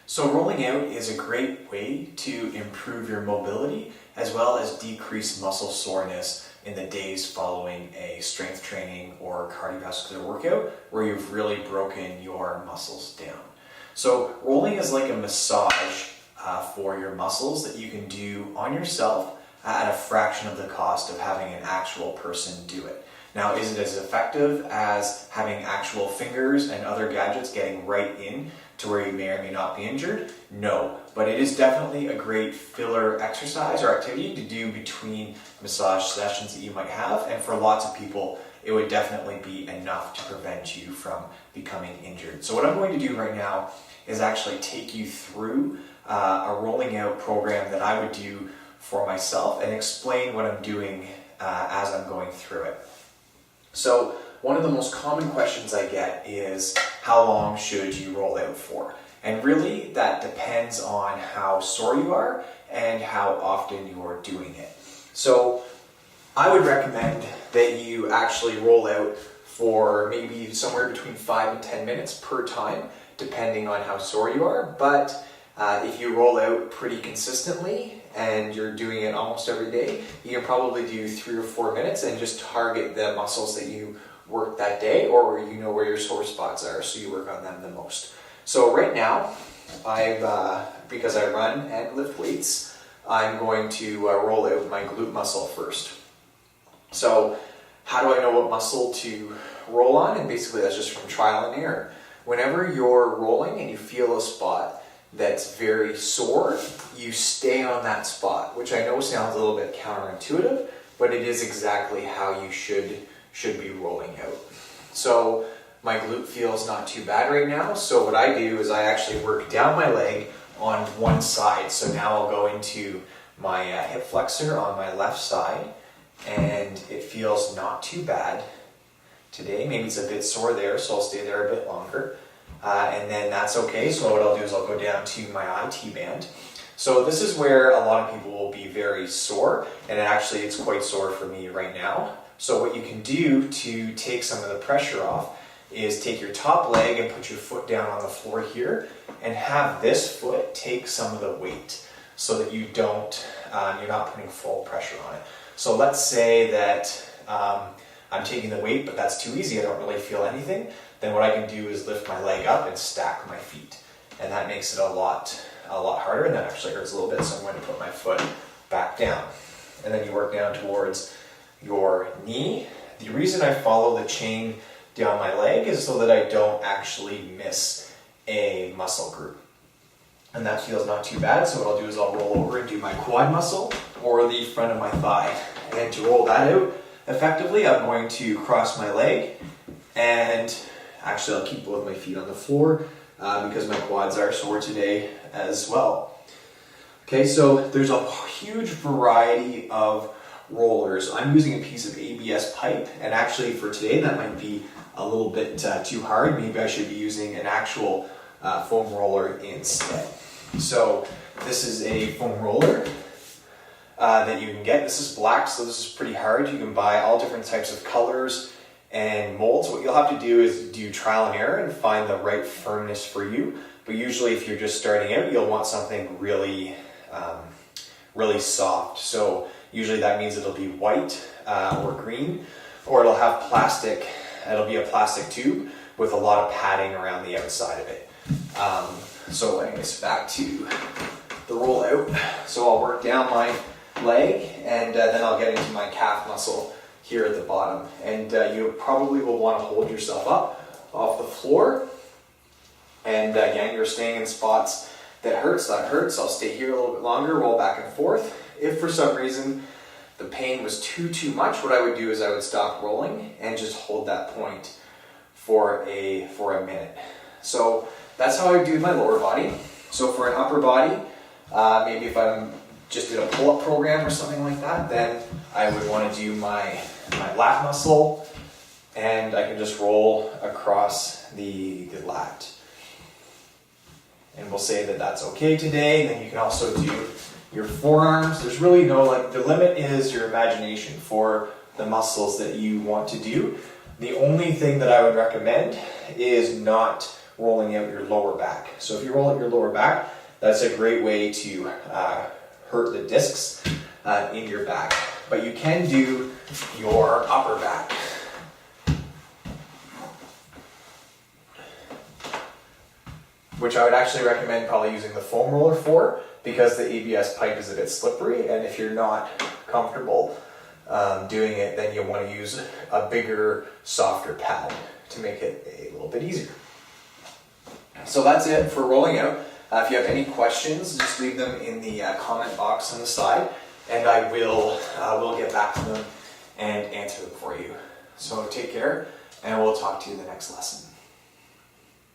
So rolling out is a great way to improve your mobility as well as decrease muscle soreness in the days following a strength training or cardiovascular workout where you've really broken your muscles down. So rolling is like a massage for your muscles that you can do on yourself at a fraction of the cost of having an actual person do it. Now, is it as effective as having actual fingers and other gadgets getting right in to where you may or may not be injured? No, but it is definitely a great filler exercise or activity to do between massage sessions that you might have, and for lots of people, it would definitely be enough to prevent you from becoming injured. So what I'm going to do right now is actually take you through a rolling out program that I would do for myself and explain what I'm doing as I'm going through it. So one of the most common questions I get is, how long should you roll out for? And really that depends on how sore you are and how often you're doing it. So I would recommend that you actually roll out for maybe somewhere between 5 and 10 minutes per time, depending on how sore you are. But if you roll out pretty consistently and you're doing it almost every day, you can probably do 3 or 4 minutes and just target the muscles that you work that day, or where you know where your sore spots are, so you work on them the most. So right now, because I run and lift weights, I'm going to roll out my glute muscle first. So how do I know what muscle to roll on? And basically that's just from trial and error. Whenever you're rolling and you feel a spot that's very sore, you stay on that spot, which I know sounds a little bit counterintuitive, but it is exactly how you should be rolling out. So my glute feels not too bad right now, so what I do is I actually work down my leg on one side. So now I'll go into my hip flexor on my left side, and it feels not too bad today. Maybe it's a bit sore there, so I'll stay there a bit longer. And then that's okay. So what I'll do is I'll go down to my IT band. So this is where a lot of people will be very sore, and actually it's quite sore for me right now. So what you can do to take some of the pressure off is take your top leg and put your foot down on the floor here and have this foot take some of the weight so that you don't, you're not putting full pressure on it. So let's say that I'm taking the weight, but that's too easy, I don't really feel anything. Then what I can do is lift my leg up and stack my feet. And that makes it a lot harder, and that actually hurts a little bit, so I'm going to put my foot back down. And then you work down towards your knee. The reason I follow the chain down my leg is so that I don't actually miss a muscle group. And that feels not too bad, so what I'll do is I'll roll over and do my quad muscle or the front of my thigh. And to roll that out effectively, I'm going to cross my leg, and actually I'll keep both my feet on the floor because my quads are sore today as well. Okay, so there's a huge variety of rollers. I'm using a piece of ABS pipe, and actually for today that might be a little bit too hard. Maybe I should be using an actual foam roller instead. So this is a foam roller that you can get. This is black, so this is pretty hard. You can buy all different types of colors and molds. What you'll have to do is do trial and error and find the right firmness for you. But usually if you're just starting out, you'll want something really soft. So usually that means it'll be white or green, or it'll have plastic. It'll be a plastic tube with a lot of padding around the outside of it. So anyways, back to the roll out. So I'll work down my leg, and then I'll get into my calf muscle here at the bottom. And you probably will want to hold yourself up off the floor. And again, you're staying in spots that hurts. I'll stay here a little bit longer, roll back and forth. If for some reason the pain was too much, what I would do is I would stop rolling and just hold that point for a minute. So that's how I do my lower body. So for an upper body, maybe if I'm just did a pull-up program or something like that, then I would want to do my lat muscle, and I can just roll across the lat. And we'll say that that's okay today. Then you can also do your forearms. There's really no, the limit is your imagination for the muscles that you want to do. The only thing that I would recommend is not rolling out your lower back. So if you roll out your lower back, that's a great way to hurt the discs in your back. But you can do your upper back. Which I would actually recommend probably using the foam roller for, because the ABS pipe is a bit slippery, and if you're not comfortable doing it, then you'll want to use a bigger, softer pad to make it a little bit easier. So that's it for rolling out. If you have any questions, just leave them in the comment box on the side, and I will get back to them and answer them for you. So take care, and we'll talk to you in the next lesson.